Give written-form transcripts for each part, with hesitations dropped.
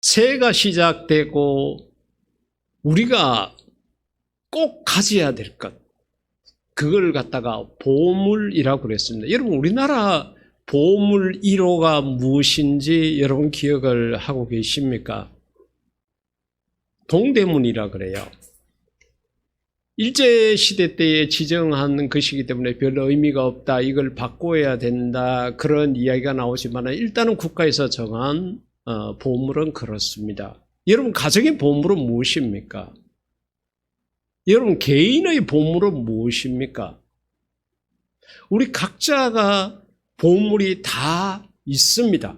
새해가 시작되고 우리가 꼭 가져야 될 것, 그걸 갖다가 보물이라고 그랬습니다. 여러분, 우리나라 보물 1호가 무엇인지 여러분 기억을 하고 계십니까? 동대문이라 그래요. 일제시대 때에 지정한 것이기 때문에 별 의미가 없다, 이걸 바꿔야 된다, 그런 이야기가 나오지만 일단은 국가에서 정한 보물은 그렇습니다. 여러분, 가정의 보물은 무엇입니까? 여러분, 개인의 보물은 무엇입니까? 우리 각자가 보물이 다 있습니다.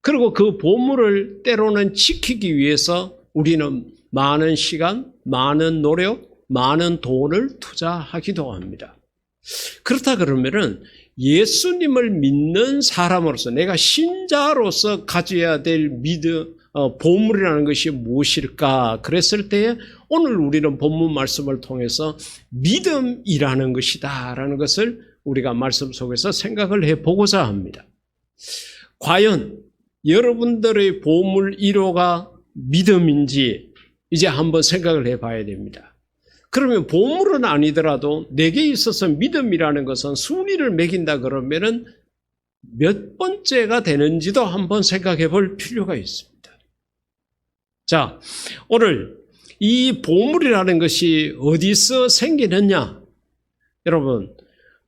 그리고 그 보물을 때로는 지키기 위해서 우리는 많은 시간, 많은 노력, 많은 돈을 투자하기도 합니다. 그렇다 그러면은 예수님을 믿는 사람으로서, 내가 신자로서 가져야 될 보물이라는 것이 무엇일까? 그랬을 때 오늘 우리는 본문 말씀을 통해서 믿음이라는 것이다 라는 것을 우리가 말씀 속에서 생각을 해보고자 합니다. 과연 여러분들의 보물 1호가 믿음인지 이제 한번 생각을 해봐야 됩니다. 그러면 보물은 아니더라도 내게 있어서 믿음이라는 것은 순위를 매긴다 그러면은 몇 번째가 되는지도 한번 생각해 볼 필요가 있습니다. 자, 오늘 이 보물이라는 것이 어디서 생기느냐? 여러분,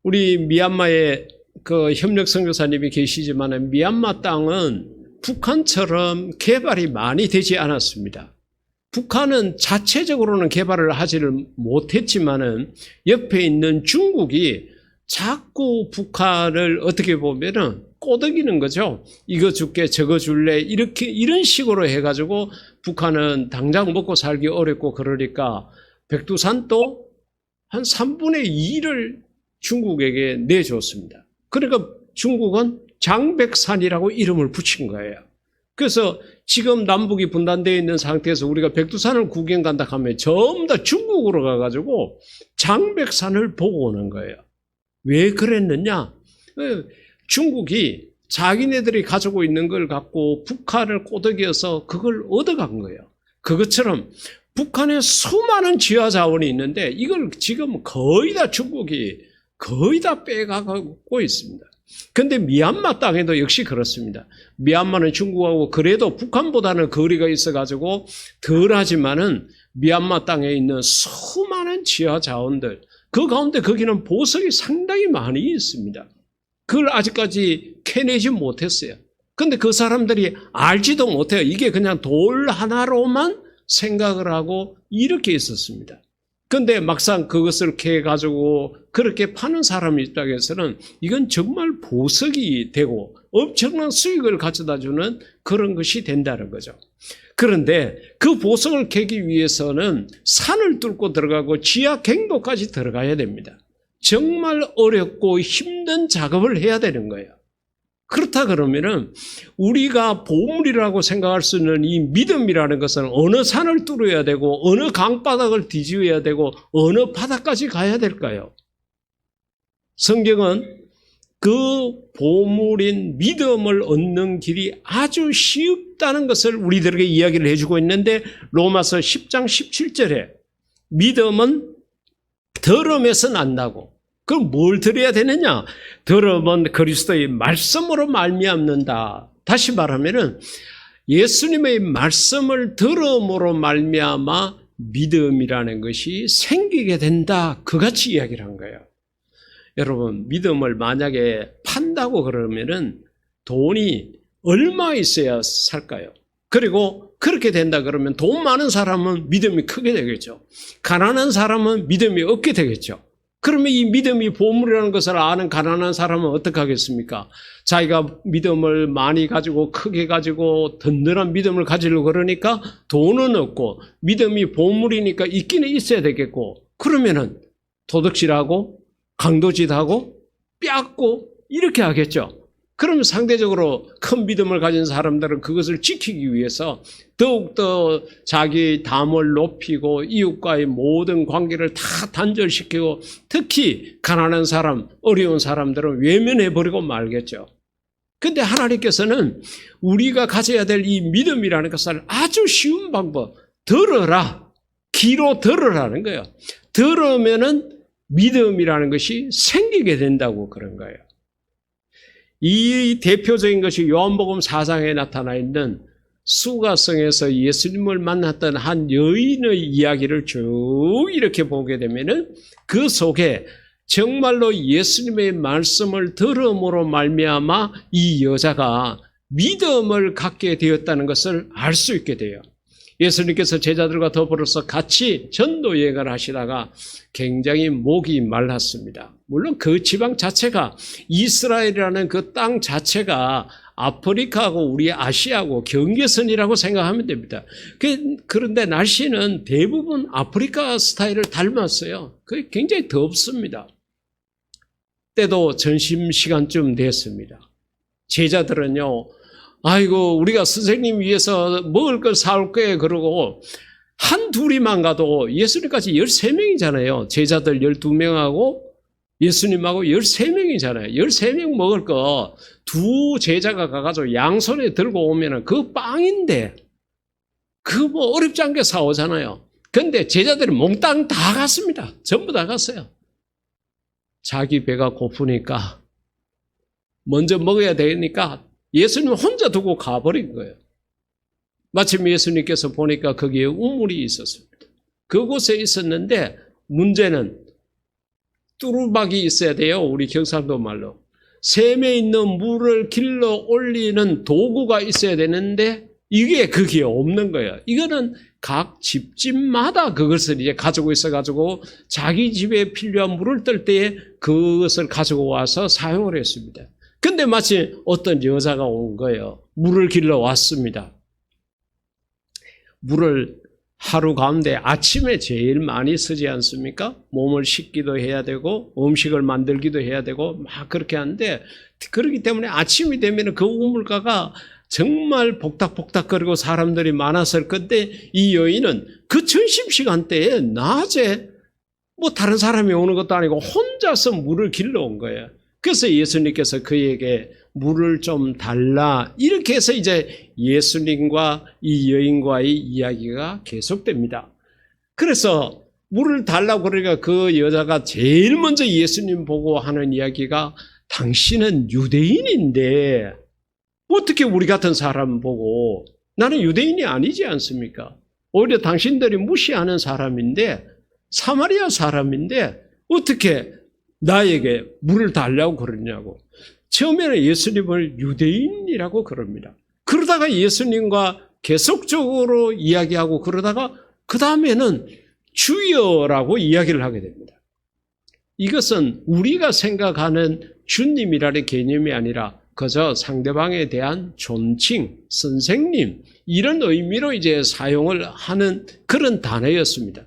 우리 미얀마에 그 협력 선교사님이 계시지만 미얀마 땅은 북한처럼 개발이 많이 되지 않았습니다. 북한은 자체적으로는 개발을 하지를 못했지만은 옆에 있는 중국이 자꾸 북한을 어떻게 보면은 꼬드기는 거죠. 이거 줄게, 저거 줄래, 이런 식으로 해가지고 북한은 당장 먹고 살기 어렵고, 그러니까 백두산도 한 3분의 2를 중국에게 내줬습니다. 그러니까 중국은 장백산이라고 이름을 붙인 거예요. 그래서 지금 남북이 분단되어 있는 상태에서 우리가 백두산을 구경 간다 하면 전부 다 중국으로 가가지고 장백산을 보고 오는 거예요. 왜 그랬느냐? 중국이 자기네들이 가지고 있는 걸 갖고 북한을 꼬드겨서 그걸 얻어간 거예요. 그것처럼 북한에 수많은 지하 자원이 있는데 이걸 지금 거의 다 중국이 거의 다 빼가고 있습니다. 그런데 미얀마 땅에도 역시 그렇습니다. 미얀마는 중국하고 그래도 북한보다는 거리가 있어가지고 덜하지만은 미얀마 땅에 있는 수많은 지하 자원들, 그 가운데 거기는 보석이 상당히 많이 있습니다. 그걸 아직까지 캐내지 못했어요. 그런데 그 사람들이 알지도 못해요. 이게 그냥 돌 하나로만 생각을 하고 이렇게 있었습니다. 그런데 막상 그것을 캐가지고 그렇게 파는 사람이 있다고 해서는 이건 정말 보석이 되고 엄청난 수익을 가져다 주는 그런 것이 된다는 거죠. 그런데 그 보석을 캐기 위해서는 산을 뚫고 들어가고 지하 갱도까지 들어가야 됩니다. 정말 어렵고 힘든 작업을 해야 되는 거예요. 그렇다 그러면은 우리가 보물이라고 생각할 수 있는 이 믿음이라는 것은 어느 산을 뚫어야 되고 어느 강바닥을 뒤집어야 되고 어느 바닥까지 가야 될까요? 성경은 그 보물인 믿음을 얻는 길이 아주 쉽다는 것을 우리들에게 이야기를 해주고 있는데, 로마서 10장 17절에 믿음은 들음에서 난다고. 그럼 뭘 들어야 되느냐? 들음은 그리스도의 말씀으로 말미암는다. 다시 말하면은 예수님의 말씀을 들음으로 말미암아 믿음이라는 것이 생기게 된다. 그같이 이야기를 한 거예요. 여러분, 믿음을 만약에 판다고 그러면은 돈이 얼마 있어야 살까요? 그리고 그렇게 된다 그러면 돈 많은 사람은 믿음이 크게 되겠죠. 가난한 사람은 믿음이 없게 되겠죠. 그러면 이 믿음이 보물이라는 것을 아는 가난한 사람은 어떻게 하겠습니까? 자기가 믿음을 많이 가지고 크게 가지고 든든한 믿음을 가지려고 그러니까 돈은 없고, 믿음이 보물이니까 있기는 있어야 되겠고, 그러면은 도둑질하고 강도짓하고 뺏고 이렇게 하겠죠. 그러면 상대적으로 큰 믿음을 가진 사람들은 그것을 지키기 위해서 더욱더 자기의 담을 높이고 이웃과의 모든 관계를 다 단절시키고, 특히 가난한 사람, 어려운 사람들은 외면해버리고 말겠죠. 근데 하나님께서는 우리가 가져야 될 이 믿음이라는 것을 아주 쉬운 방법, 들어라. 귀로 들으라는 거예요. 들으면은 믿음이라는 것이 생기게 된다고 그런 거예요. 이 대표적인 것이 요한복음 4장에 나타나 있는 수가성에서 예수님을 만났던 한 여인의 이야기를 쭉 이렇게 보게 되면은 그 속에 정말로 예수님의 말씀을 들음으로 말미암아 이 여자가 믿음을 갖게 되었다는 것을 알 수 있게 돼요. 예수님께서 제자들과 더불어서 같이 전도 여행을 하시다가 굉장히 목이 말랐습니다. 물론 그 지방 자체가 이스라엘이라는 그 땅 자체가 아프리카하고 우리 아시아하고 경계선이라고 생각하면 됩니다. 그런데 날씨는 대부분 아프리카 스타일을 닮았어요. 그게 굉장히 덥습니다. 때도 점심시간쯤 됐습니다. 제자들은요, 아이고 우리가 선생님 위해서 먹을 걸 사올 거예요 그러고 한 둘이만 가도 예수님까지 13명이잖아요. 제자들 12명하고 예수님하고 13명이잖아요. 13명 먹을 거 두 제자가 가가지고 양손에 들고 오면은 그 빵인데 그거 뭐 어렵지 않게 사오잖아요. 근데 제자들이 몽땅 다 갔습니다. 전부 다 갔어요. 자기 배가 고프니까 먼저 먹어야 되니까 예수님 혼자 두고 가버린 거예요. 마침 예수님께서 보니까 거기에 우물이 있었습니다. 그곳에 있었는데 문제는 뚜루박이 있어야 돼요. 우리 경상도 말로. 샘에 있는 물을 길러 올리는 도구가 있어야 되는데 이게 거기에 없는 거예요. 이거는 각 집집마다 그것을 이제 가지고 있어가지고 자기 집에 필요한 물을 뜰 때에 그것을 가지고 와서 사용을 했습니다. 근데 마치 어떤 여자가 온 거예요. 물을 길러 왔습니다. 물을 하루 가운데 아침에 제일 많이 쓰지 않습니까? 몸을 씻기도 해야 되고 음식을 만들기도 해야 되고 막 그렇게 하는데 그렇기 때문에 아침이 되면 그 우물가가 정말 복닥복닥거리고 사람들이 많았을 건데 이 여인은 그 점심시간대에 낮에 뭐 다른 사람이 오는 것도 아니고 혼자서 물을 길러 온 거예요. 그래서 예수님께서 그에게 물을 좀 달라 이렇게 해서 이제 예수님과 이 여인과의 이야기가 계속됩니다. 그래서 물을 달라고 그러니까 그 여자가 제일 먼저 예수님 보고 하는 이야기가 당신은 유대인인데 어떻게 우리 같은 사람 보고 나는 유대인이 아니지 않습니까? 오히려 당신들이 무시하는 사람인데 사마리아 사람인데 어떻게 나에게 물을 달라고 그러냐고. 처음에는 예수님을 유대인이라고 그럽니다. 그러다가 예수님과 계속적으로 이야기하고 그러다가 그 다음에는 주여라고 이야기를 하게 됩니다. 이것은 우리가 생각하는 주님이라는 개념이 아니라 그저 상대방에 대한 존칭, 선생님 이런 의미로 이제 사용을 하는 그런 단어였습니다.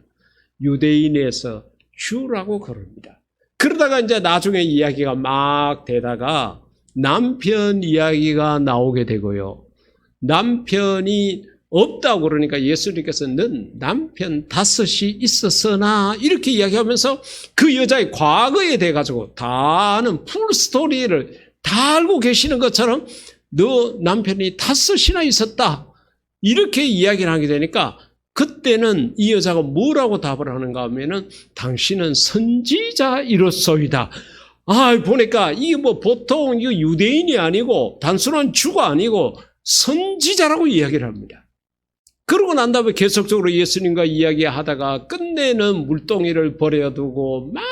유대인에서 주라고 그럽니다. 그러다가 이제 나중에 이야기가 막 되다가 남편 이야기가 나오게 되고요. 남편이 없다고 그러니까 예수님께서 넌 남편 5이 있었으나 이렇게 이야기하면서 그 여자의 과거에 대해 가지고 다 아는 풀스토리를 다 알고 계시는 것처럼 너 남편이 5이나 있었다 이렇게 이야기를 하게 되니까 그때는 이 여자가 뭐라고 답을 하는가 하면은 당신은 선지자이로소이다. 보니까 이게 뭐 보통 이거 유대인이 아니고 단순한 주가 아니고 선지자라고 이야기를 합니다. 그러고 난 다음에 계속적으로 예수님과 이야기하다가 끝내는 물동이를 버려두고 막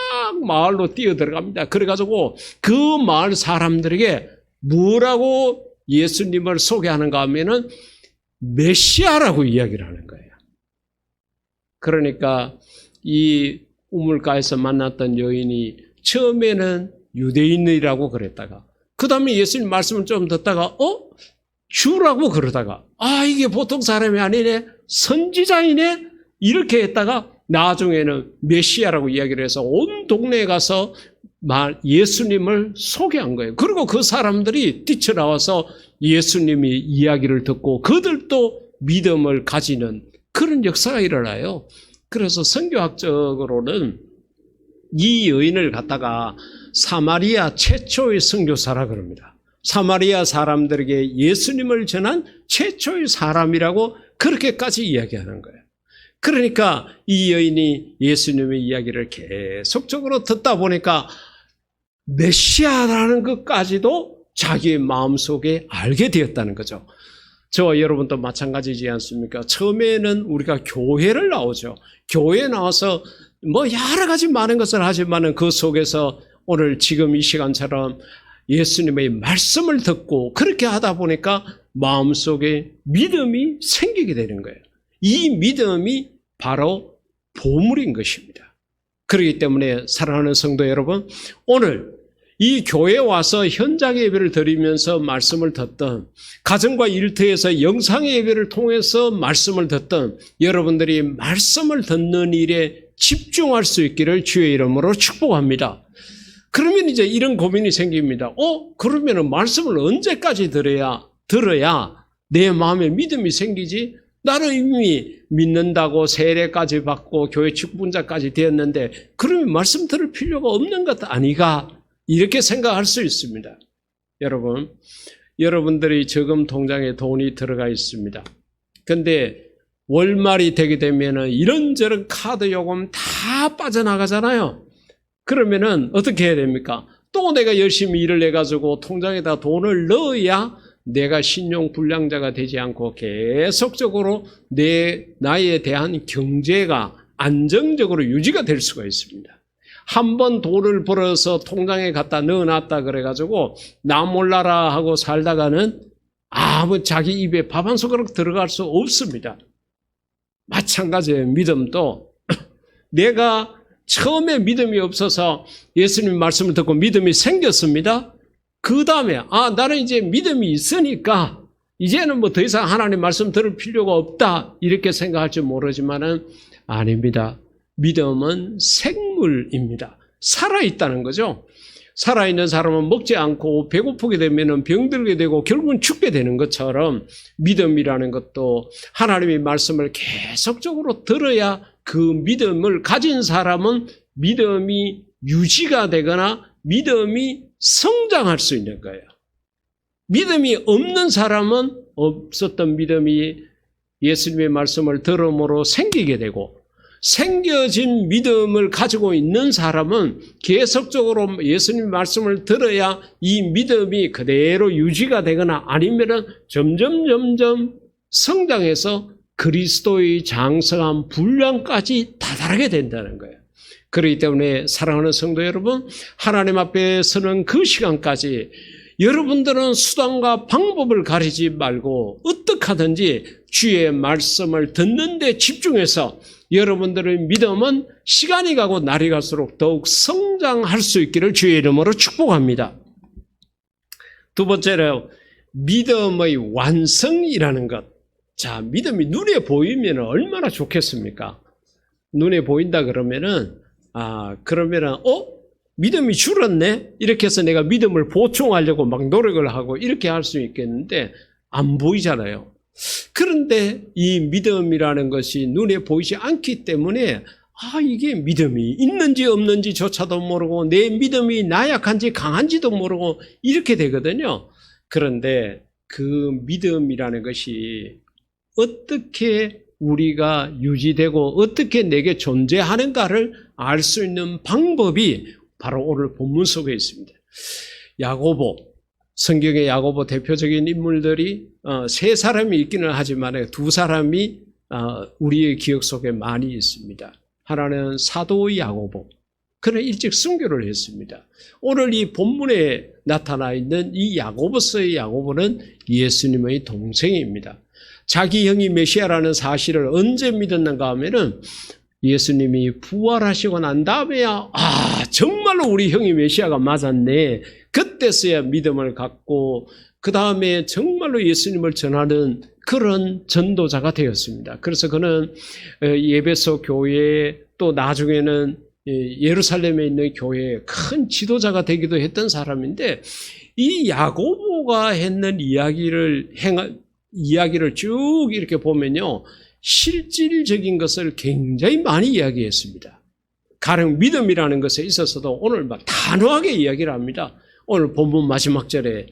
마을로 뛰어들어갑니다. 그래가지고 그 마을 사람들에게 뭐라고 예수님을 소개하는가 하면은 메시아라고 이야기를 하는 거예요. 그러니까 이 우물가에서 만났던 여인이 처음에는 유대인이라고 그랬다가 그 다음에 예수님 말씀을 좀 듣다가 주라고 그러다가 이게 보통 사람이 아니네 선지자이네 이렇게 했다가 나중에는 메시아라고 이야기를 해서 온 동네에 가서 예수님을 소개한 거예요. 그리고 그 사람들이 뛰쳐나와서 예수님이 이야기를 듣고 그들도 믿음을 가지는 그런 역사가 일어나요. 그래서 선교학적으로는 이 여인을 갖다가 사마리아 최초의 선교사라 그럽니다. 사마리아 사람들에게 예수님을 전한 최초의 사람이라고 그렇게까지 이야기하는 거예요. 그러니까 이 여인이 예수님의 이야기를 계속적으로 듣다 보니까 메시아라는 것까지도 자기의 마음속에 알게 되었다는 거죠. 저와 여러분도 마찬가지지 않습니까? 처음에는 우리가 교회를 나오죠. 교회에 나와서 뭐 여러 가지 많은 것을 하지만은 그 속에서 오늘 지금 이 시간처럼 예수님의 말씀을 듣고 그렇게 하다 보니까 마음속에 믿음이 생기게 되는 거예요. 이 믿음이 바로 보물인 것입니다. 그렇기 때문에 사랑하는 성도 여러분, 오늘 이 교회에 와서 현장 예배를 드리면서 말씀을 듣던, 가정과 일터에서 영상 예배를 통해서 말씀을 듣던 여러분들이 말씀을 듣는 일에 집중할 수 있기를 주의 이름으로 축복합니다. 그러면 이제 이런 고민이 생깁니다. 그러면 말씀을 언제까지 들어야 내 마음에 믿음이 생기지? 나는 이미 믿는다고 세례까지 받고 교회 축분자까지 되었는데 그러면 말씀 들을 필요가 없는 것 아니가? 이렇게 생각할 수 있습니다. 여러분, 여러분들이 저금 통장에 돈이 들어가 있습니다. 근데 월말이 되게 되면은 이런저런 카드 요금 다 빠져나가잖아요. 그러면은 어떻게 해야 됩니까? 또 내가 열심히 일을 해가지고 통장에다 돈을 넣어야 내가 신용불량자가 되지 않고 계속적으로 나에 대한 경제가 안정적으로 유지가 될 수가 있습니다. 한 번 돈을 벌어서 통장에 갖다 넣어놨다 그래가지고 나 몰라라 하고 살다가는 자기 입에 밥 한 숟가락 들어갈 수 없습니다. 마찬가지예요. 믿음도 내가 처음에 믿음이 없어서 예수님 말씀을 듣고 믿음이 생겼습니다. 그 다음에 나는 이제 믿음이 있으니까 이제는 뭐 더 이상 하나님 말씀 들을 필요가 없다 이렇게 생각할지 모르지만은 아닙니다. 믿음은 생물입니다. 살아있다는 거죠. 살아있는 사람은 먹지 않고 배고프게 되면 병들게 되고 결국은 죽게 되는 것처럼 믿음이라는 것도 하나님의 말씀을 계속적으로 들어야 그 믿음을 가진 사람은 믿음이 유지가 되거나 믿음이 성장할 수 있는 거예요. 믿음이 없는 사람은 없었던 믿음이 예수님의 말씀을 들음으로 생기게 되고 생겨진 믿음을 가지고 있는 사람은 계속적으로 예수님 말씀을 들어야 이 믿음이 그대로 유지가 되거나 아니면은 점점 성장해서 그리스도의 장성한 분량까지 다다르게 된다는 거예요. 그렇기 때문에 사랑하는 성도 여러분, 하나님 앞에 서는 그 시간까지 여러분들은 수단과 방법을 가리지 말고 어떻게 하든지 주의 말씀을 듣는 데 집중해서 여러분들의 믿음은 시간이 가고 날이 갈수록 더욱 성장할 수 있기를 주의 이름으로 축복합니다. 두 번째로 믿음의 완성이라는 것. 자, 믿음이 눈에 보이면 얼마나 좋겠습니까? 눈에 보인다 그러면은 믿음이 줄었네? 이렇게 해서 내가 믿음을 보충하려고 막 노력을 하고 이렇게 할 수 있겠는데 안 보이잖아요. 그런데 이 믿음이라는 것이 눈에 보이지 않기 때문에 이게 믿음이 있는지 없는지조차도 모르고 내 믿음이 나약한지 강한지도 모르고 이렇게 되거든요. 그런데 그 믿음이라는 것이 어떻게 우리가 유지되고 어떻게 내게 존재하는가를 알 수 있는 방법이 바로 오늘 본문 속에 있습니다. 야고보, 성경의 야고보 대표적인 인물들이 세 사람이 있기는 하지만 두 사람이 우리의 기억 속에 많이 있습니다. 하나는 사도 야고보, 그는 일찍 순교를 했습니다. 오늘 이 본문에 나타나 있는 이 야고보서의 야고보는 예수님의 동생입니다. 자기 형이 메시아라는 사실을 언제 믿었는가 하면은 예수님이 부활하시고 난 다음에야 정말로 우리 형이 메시아가 맞았네. 그때서야 믿음을 갖고 그 다음에 정말로 예수님을 전하는 그런 전도자가 되었습니다. 그래서 그는 에베소 교회 또 나중에는 예루살렘에 있는 교회의 큰 지도자가 되기도 했던 사람인데 이 야고보가 했는 이야기를 쭉 이렇게 보면요. 실질적인 것을 굉장히 많이 이야기했습니다. 가령 믿음이라는 것에 있어서도 오늘 막 단호하게 이야기를 합니다. 오늘 본문 마지막 절에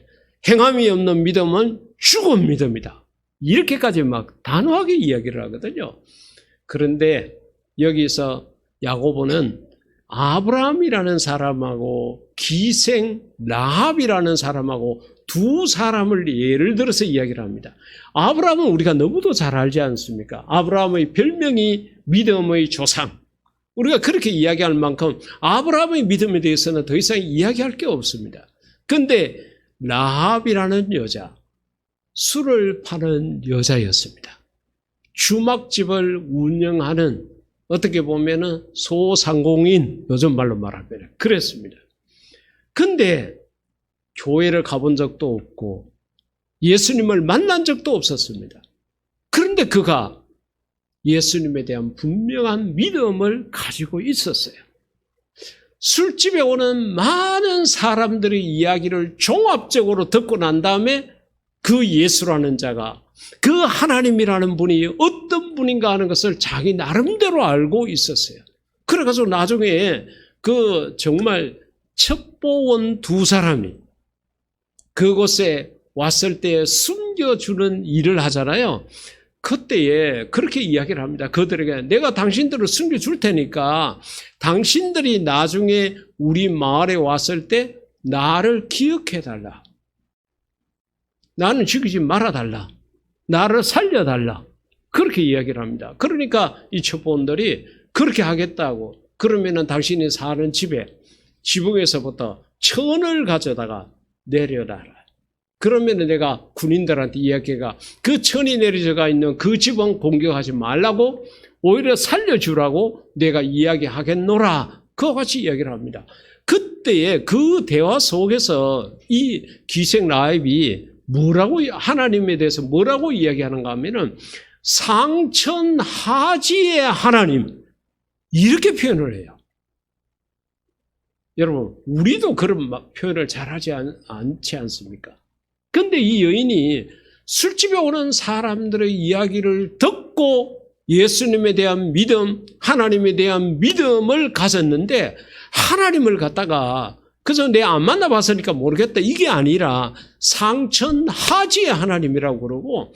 행함이 없는 믿음은 죽은 믿음이다. 이렇게까지 막 단호하게 이야기를 하거든요. 그런데 여기서 야고보는 아브라함이라는 사람하고 기생 라합이라는 사람하고 두 사람을 예를 들어서 이야기를 합니다. 아브라함은 우리가 너무도 잘 알지 않습니까? 아브라함의 별명이 믿음의 조상. 우리가 그렇게 이야기할 만큼 아브라함의 믿음에 대해서는 더 이상 이야기할 게 없습니다. 그런데 라합이라는 여자, 술을 파는 여자였습니다. 주막집을 운영하는 어떻게 보면은 소상공인, 요즘 말로 말하면 그랬습니다. 근데 교회를 가본 적도 없고 예수님을 만난 적도 없었습니다. 그런데 그가 예수님에 대한 분명한 믿음을 가지고 있었어요. 술집에 오는 많은 사람들의 이야기를 종합적으로 듣고 난 다음에 그 예수라는 자가, 그 하나님이라는 분이 어떤 분인가 하는 것을 자기 나름대로 알고 있었어요. 그래가지고 나중에 그 정말 첩보원 두 사람이 그곳에 왔을 때 숨겨주는 일을 하잖아요. 그때에 그렇게 이야기를 합니다. 그들에게 내가 당신들을 숨겨줄 테니까 당신들이 나중에 우리 마을에 왔을 때 나를 기억해달라. 나는 죽이지 말아달라. 나를 살려달라. 그렇게 이야기를 합니다. 그러니까 이 첩보원들이 그렇게 하겠다고, 그러면은 당신이 사는 집에 지붕에서부터 천을 가져다가 내려놔라. 그러면 내가 군인들한테 이야기가 그 천이 내려져가 있는 그 집은 공격하지 말라고 오히려 살려주라고 내가 이야기하겠노라. 그와 같이 이야기를 합니다. 그때의 그 대화 속에서 이 기생 라합이 뭐라고, 하나님에 대해서 뭐라고 이야기하는가 하면은 상천하지의 하나님, 이렇게 표현을 해요. 여러분, 우리도 그런 표현을 잘하지 않지 않습니까? 근데 이 여인이 술집에 오는 사람들의 이야기를 듣고 예수님에 대한 믿음, 하나님에 대한 믿음을 가졌는데, 하나님을 갖다가 그래서 내가 안 만나봤으니까 모르겠다, 이게 아니라 상천하지의 하나님이라고 그러고,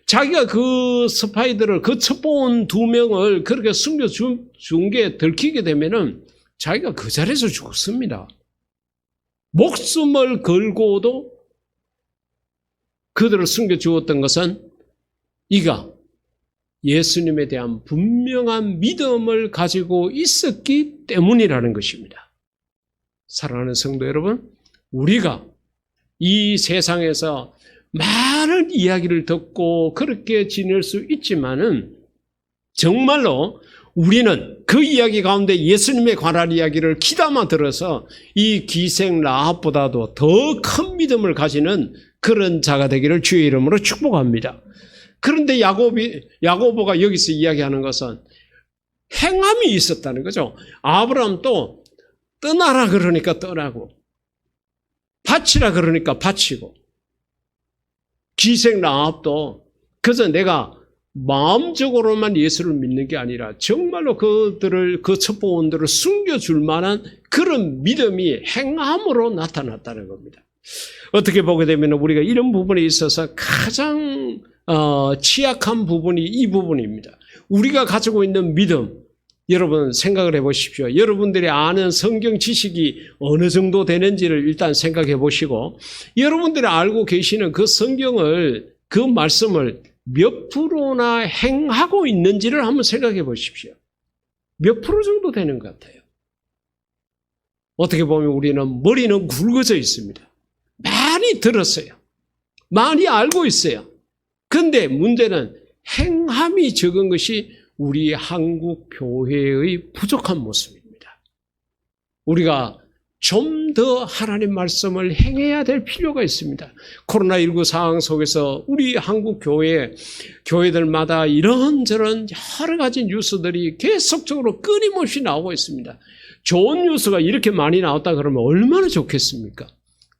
자기가 그 스파이들을, 그 첩보원 두 명을 그렇게 숨겨준 게 들키게 되면은 자기가 그 자리에서 죽습니다. 목숨을 걸고도 그들을 숨겨주었던 것은 이가 예수님에 대한 분명한 믿음을 가지고 있었기 때문이라는 것입니다. 사랑하는 성도 여러분, 우리가 이 세상에서 많은 이야기를 듣고 그렇게 지낼 수 있지만은 정말로 우리는 그 이야기 가운데 예수님에 관한 이야기를 귀담아 들어서 이 기생 라합보다도 더 큰 믿음을 가지는 그런 자가 되기를 주의 이름으로 축복합니다. 그런데 야고보가 여기서 이야기하는 것은 행함이 있었다는 거죠. 아브라함도 떠나라 그러니까 떠나고, 바치라 그러니까 바치고, 기생 라합도 그래서 내가 마음적으로만 예수를 믿는 게 아니라 정말로 그들을, 그 첩보원들을 숨겨줄 만한 그런 믿음이 행함으로 나타났다는 겁니다. 어떻게 보게 되면 우리가 이런 부분에 있어서 가장 취약한 부분이 이 부분입니다. 우리가 가지고 있는 믿음, 여러분 생각을 해보십시오. 여러분들이 아는 성경 지식이 어느 정도 되는지를 일단 생각해 보시고, 여러분들이 알고 계시는 그 성경을, 그 말씀을 몇 프로나 행하고 있는지를 한번 생각해 보십시오. 몇 프로 정도 되는 것 같아요. 어떻게 보면 우리는 머리는 굵어져 있습니다. 많이 들었어요. 많이 알고 있어요. 그런데 문제는 행함이 적은 것이 우리 한국 교회의 부족한 모습입니다. 우리가 좀 더 하나님 말씀을 행해야 될 필요가 있습니다. 코로나19 상황 속에서 우리 한국 교회들마다 이런저런 여러 가지 뉴스들이 계속적으로 끊임없이 나오고 있습니다. 좋은 뉴스가 이렇게 많이 나왔다 그러면 얼마나 좋겠습니까?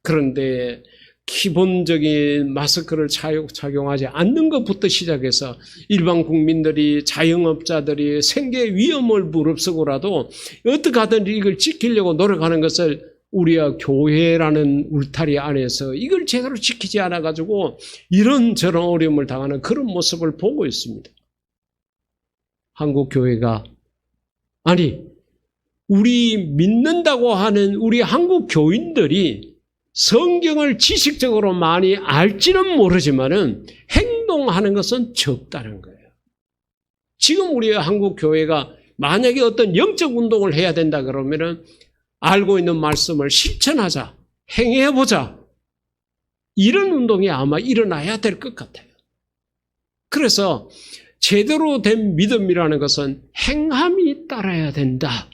그런데 기본적인 마스크를 착용하지 않는 것부터 시작해서 일반 국민들이, 자영업자들이 생계 위험을 무릅쓰고라도 어떻게 하든 이걸 지키려고 노력하는 것을 우리가 교회라는 울타리 안에서 이걸 제대로 지키지 않아가지고 이런저런 어려움을 당하는 그런 모습을 보고 있습니다. 한국 교회가, 아니, 우리 믿는다고 하는 우리 한국 교인들이 성경을 지식적으로 많이 알지는 모르지만은 행동하는 것은 적다는 거예요. 지금 우리 한국 교회가 만약에 어떤 영적 운동을 해야 된다 그러면은 알고 있는 말씀을 실천하자, 행해보자. 이런 운동이 아마 일어나야 될 것 같아요. 그래서 제대로 된 믿음이라는 것은 행함이 따라야 된다.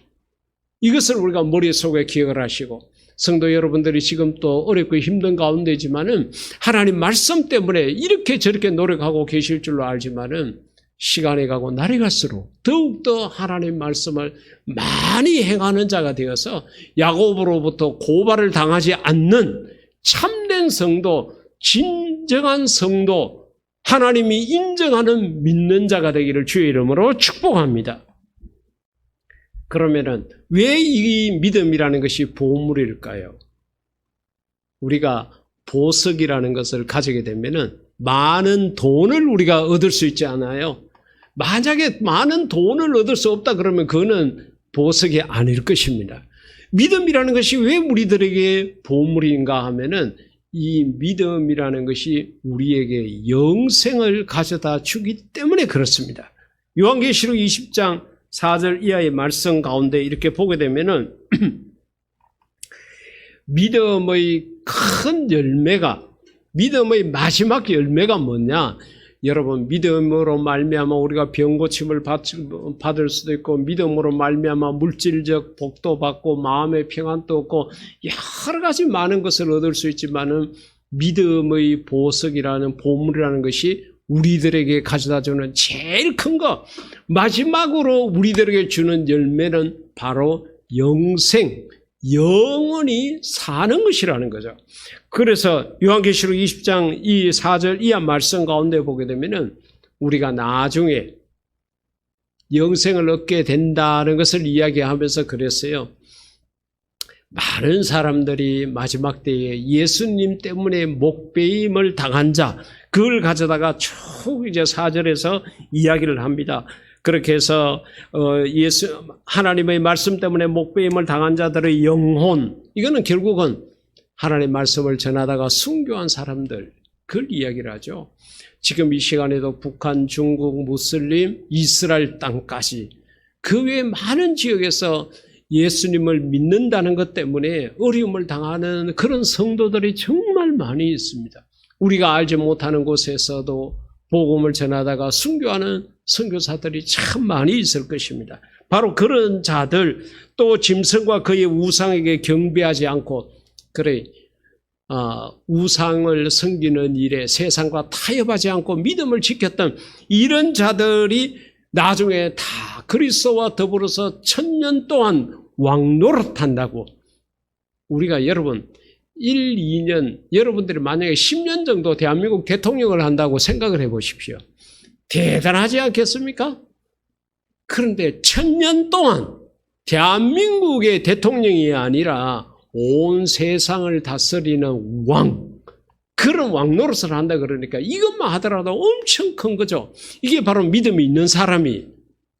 이것을 우리가 머릿속에 기억을 하시고, 성도 여러분들이 지금 또 어렵고 힘든 가운데지만은 하나님 말씀 때문에 이렇게 저렇게 노력하고 계실 줄로 알지만은 시간이 가고 날이 갈수록 더욱더 하나님 말씀을 많이 행하는 자가 되어서 야고보로부터 고발을 당하지 않는 참된 성도, 진정한 성도, 하나님이 인정하는 믿는 자가 되기를 주의 이름으로 축복합니다. 그러면은 왜 이 믿음이라는 것이 보물일까요? 우리가 보석이라는 것을 가지게 되면은 많은 돈을 우리가 얻을 수 있지 않아요? 만약에 많은 돈을 얻을 수 없다 그러면 그거는 보석이 아닐 것입니다. 믿음이라는 것이 왜 우리들에게 보물인가 하면은 이 믿음이라는 것이 우리에게 영생을 가져다 주기 때문에 그렇습니다. 요한계시록 20장 4절 이하의 말씀 가운데 이렇게 보게 되면은 믿음의 큰 열매가, 믿음의 마지막 열매가 뭐냐? 여러분, 믿음으로 말미암아 우리가 병 고침을 받을 수도 있고, 믿음으로 말미암아 물질적 복도 받고 마음의 평안도 얻고 여러 가지 많은 것을 얻을 수 있지만은 믿음의 보석이라는 보물이라는 것이 우리들에게 가져다주는 제일 큰 것, 마지막으로 우리들에게 주는 열매는 바로 영생, 영원히 사는 것이라는 거죠. 그래서 요한계시록 20장 이 4절 이하 말씀 가운데 보게 되면은 우리가 나중에 영생을 얻게 된다는 것을 이야기하면서 그랬어요. 많은 사람들이 마지막 때에 예수님 때문에 목배임을 당한 자, 그걸 가져다가 쭉 이제 4절에서 이야기를 합니다. 그렇게 해서 하나님의 말씀 때문에 목배임을 당한 자들의 영혼, 이거는 결국은 하나님의 말씀을 전하다가 순교한 사람들, 그걸 이야기를 하죠. 지금 이 시간에도 북한, 중국, 무슬림, 이스라엘 땅까지 그 외 많은 지역에서 예수님을 믿는다는 것 때문에 어려움을 당하는 그런 성도들이 정말 많이 있습니다. 우리가 알지 못하는 곳에서도 복음을 전하다가 순교하는 선교사들이 참 많이 있을 것입니다. 바로 그런 자들, 또 짐승과 그의 우상에게 경배하지 않고 우상을 섬기는 일에 세상과 타협하지 않고 믿음을 지켰던 이런 자들이 나중에 다 그리스도와 더불어서 1000년 동안 왕노릇한다고. 우리가 여러분 1, 2년, 여러분들이 만약에 10년 정도 대한민국 대통령을 한다고 생각을 해보십시오. 대단하지 않겠습니까? 그런데 1000년 동안 대한민국의 대통령이 아니라 온 세상을 다스리는 왕, 그런 왕노릇을 한다 그러니까 이것만 하더라도 엄청 큰 거죠. 이게 바로 믿음이 있는 사람이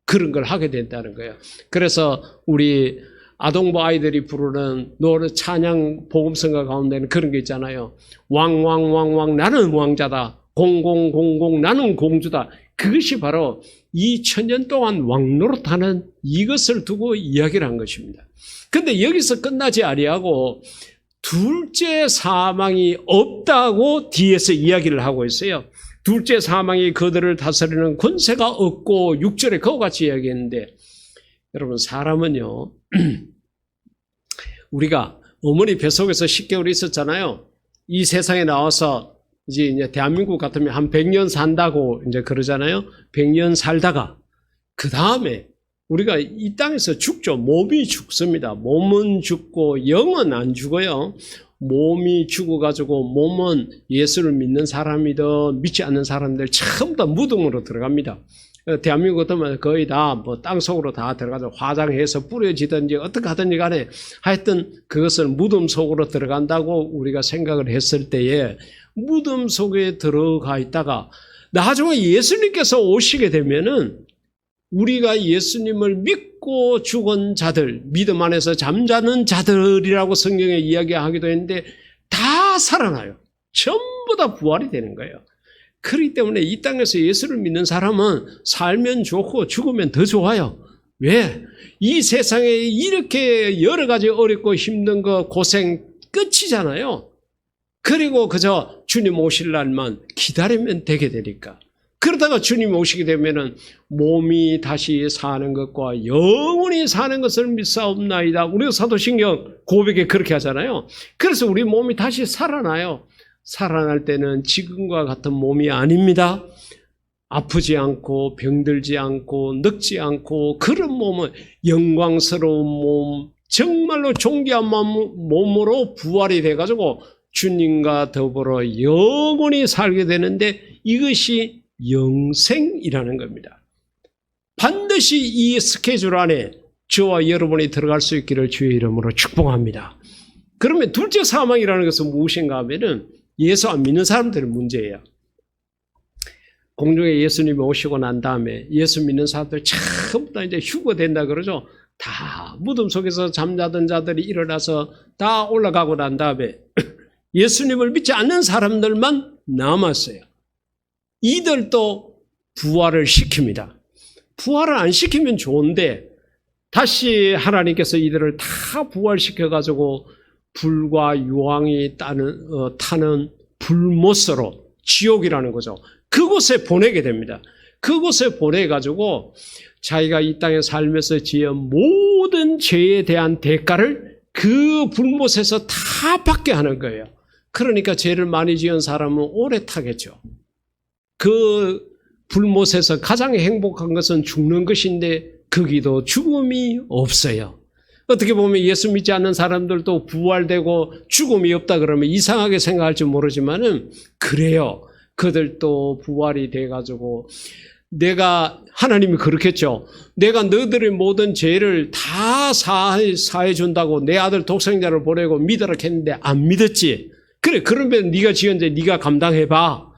그런 걸 하게 된다는 거예요. 그래서 우리 아동부 아이들이 부르는 노래 찬양 복음성가 가운데는 그런 게 있잖아요. 왕왕왕왕 나는 왕자다. 공공공공 나는 공주다. 그것이 바로 2000년 동안 왕노릇하는 이것을 두고 이야기를 한 것입니다. 그런데 여기서 끝나지 아니하고 둘째 사망이 없다고 뒤에서 이야기를 하고 있어요. 둘째 사망이 그들을 다스리는 권세가 없고 6절에 그와 같이 이야기했는데, 여러분 사람은요 우리가 어머니 뱃속에서 10개월 있었잖아요. 이 세상에 나와서 이제 대한민국 같으면 한 100년 산다고 이제 그러잖아요. 100년 살다가 그 다음에 우리가 이 땅에서 죽죠. 몸이 죽습니다. 몸은 죽고 영은 안 죽어요. 몸이 죽어가지고 몸은 예수를 믿는 사람이든 믿지 않는 사람들 전부 다 무덤으로 들어갑니다. 대한민국 같으면 거의 다 뭐 땅속으로 다 들어가서 화장해서 뿌려지든지 어떻게 하든지 간에 하여튼 그것을 무덤 속으로 들어간다고 우리가 생각을 했을 때에 무덤 속에 들어가 있다가 나중에 예수님께서 오시게 되면은 우리가 예수님을 믿고 죽은 자들, 믿음 안에서 잠자는 자들이라고 성경에 이야기하기도 했는데 다 살아나요. 전부 다 부활이 되는 거예요. 그렇기 때문에 이 땅에서 예수를 믿는 사람은 살면 좋고 죽으면 더 좋아요. 왜? 이 세상에 이렇게 여러 가지 어렵고 힘든 거 고생 끝이잖아요. 그리고 그저 주님 오실 날만 기다리면 되게 되니까. 그러다가 주님 오시게 되면은 몸이 다시 사는 것과 영원히 사는 것을 믿사옵나이다. 우리가 사도신경 고백에 그렇게 하잖아요. 그래서 우리 몸이 다시 살아나요. 살아날 때는 지금과 같은 몸이 아닙니다. 아프지 않고 병들지 않고 늙지 않고 그런 몸은 영광스러운 몸, 정말로 존귀한 몸으로 부활이 돼가지고 주님과 더불어 영원히 살게 되는데 이것이 영생이라는 겁니다. 반드시 이 스케줄 안에 저와 여러분이 들어갈 수 있기를 주의 이름으로 축복합니다. 그러면 둘째 사망이라는 것은 무엇인가 하면은 예수 안 믿는 사람들의 문제예요. 공중에 예수님이 오시고 난 다음에 예수 믿는 사람들 전부 다 이제 휴거된다 그러죠. 다 무덤 속에서 잠자던 자들이 일어나서 다 올라가고 난 다음에 예수님을 믿지 않는 사람들만 남았어요. 이들도 부활을 시킵니다. 부활을 안 시키면 좋은데 다시 하나님께서 이들을 다 부활시켜가지고 불과 유황이 타는 불못으로 지옥이라는 거죠. 그곳에 보내게 됩니다. 그곳에 보내가지고 자기가 이 땅에 살면서 지은 모든 죄에 대한 대가를 그 불못에서 다 받게 하는 거예요. 그러니까 죄를 많이 지은 사람은 오래 타겠죠. 그 불못에서 가장 행복한 것은 죽는 것인데 거기도 죽음이 없어요. 어떻게 보면 예수 믿지 않는 사람들도 부활되고 죽음이 없다 그러면 이상하게 생각할지 모르지만은 그래요. 그들도 부활이 돼가지고 하나님이 그렇겠죠. 내가 너희들의 모든 죄를 다 사해 준다고 내 아들 독생자를 보내고 믿으라 했는데 안 믿었지. 그래, 그러면 네가 지은 죄 네가 감당해봐.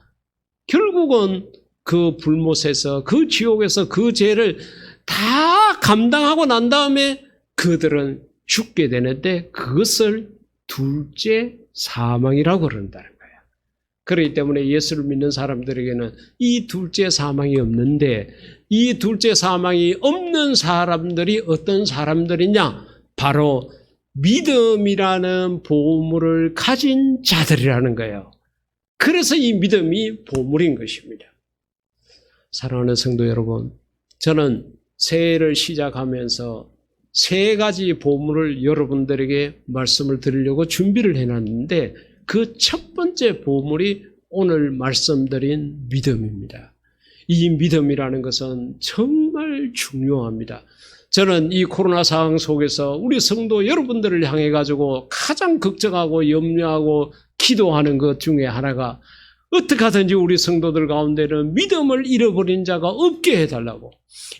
결국은 그 불못에서 그 지옥에서 그 죄를 다 감당하고 난 다음에 그들은 죽게 되는데 그것을 둘째 사망이라고 그런다는 거예요. 그렇기 때문에 예수를 믿는 사람들에게는 이 둘째 사망이 없는데 이 둘째 사망이 없는 사람들이 어떤 사람들이냐? 바로 믿음이라는 보물을 가진 자들이라는 거예요. 그래서 이 믿음이 보물인 것입니다. 사랑하는 성도 여러분, 저는 새해를 시작하면서 세 가지 보물을 여러분들에게 말씀을 드리려고 준비를 해놨는데 그 첫 번째 보물이 오늘 말씀드린 믿음입니다. 이 믿음이라는 것은 정말 중요합니다. 저는 이 코로나 상황 속에서 우리 성도 여러분들을 향해 가지고 가장 걱정하고 염려하고 기도하는 것 중에 하나가 어떻게 하든지 우리 성도들 가운데는 믿음을 잃어버린 자가 없게 해달라고.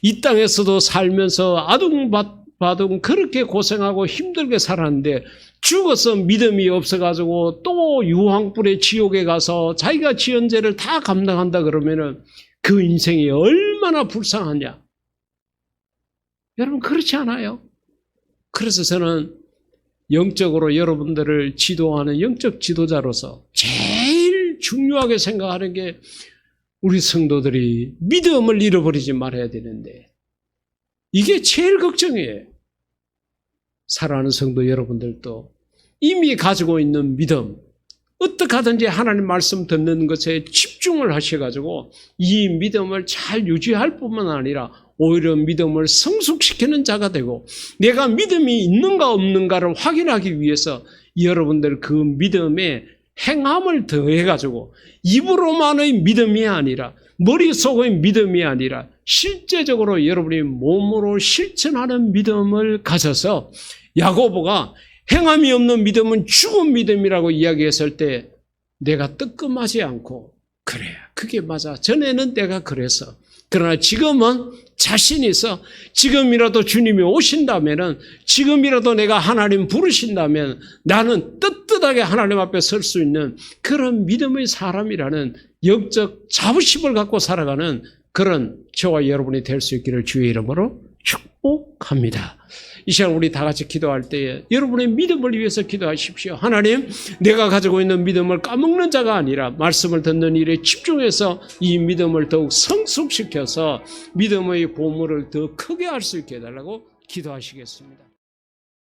이 땅에서도 살면서 아둥바둥 그렇게 고생하고 힘들게 살았는데 죽어서 믿음이 없어가지고 또 유황불의 지옥에 가서 자기가 지은 죄를 다 감당한다 그러면은 그 인생이 얼마나 불쌍하냐. 여러분 그렇지 않아요? 그래서 저는 영적으로 여러분들을 지도하는 영적 지도자로서 제일 중요하게 생각하는 게 우리 성도들이 믿음을 잃어버리지 말아야 되는데 이게 제일 걱정이에요. 사랑하는 성도 여러분들도 이미 가지고 있는 믿음, 어떻게 하든지 하나님 말씀 듣는 것에 집중을 하셔가지고 이 믿음을 잘 유지할 뿐만 아니라 오히려 믿음을 성숙시키는 자가 되고 내가 믿음이 있는가 없는가를 확인하기 위해서 여러분들 그 믿음에 행함을 더해가지고 입으로만의 믿음이 아니라 머릿속의 믿음이 아니라 실제적으로 여러분이 몸으로 실천하는 믿음을 가져서 야고보가 행함이 없는 믿음은 죽은 믿음이라고 이야기했을 때 내가 뜨끔하지 않고 그래 그게 맞아 전에는 내가 그래서 그러나 지금은 자신이 있어. 지금이라도 주님이 오신다면은, 지금이라도 내가 하나님 부르신다면 나는 떳떳하게 하나님 앞에 설 수 있는 그런 믿음의 사람이라는 영적 자부심을 갖고 살아가는 그런 저와 여러분이 될 수 있기를 주의 이름으로 축복합니다. 이 시간 우리 다 같이 기도할 때에 여러분의 믿음을 위해서 기도하십시오. 하나님, 내가 가지고 있는 믿음을 까먹는 자가 아니라 말씀을 듣는 일에 집중해서 이 믿음을 더욱 성숙시켜서 믿음의 보물을 더 크게 할 수 있게 해달라고 기도하시겠습니다.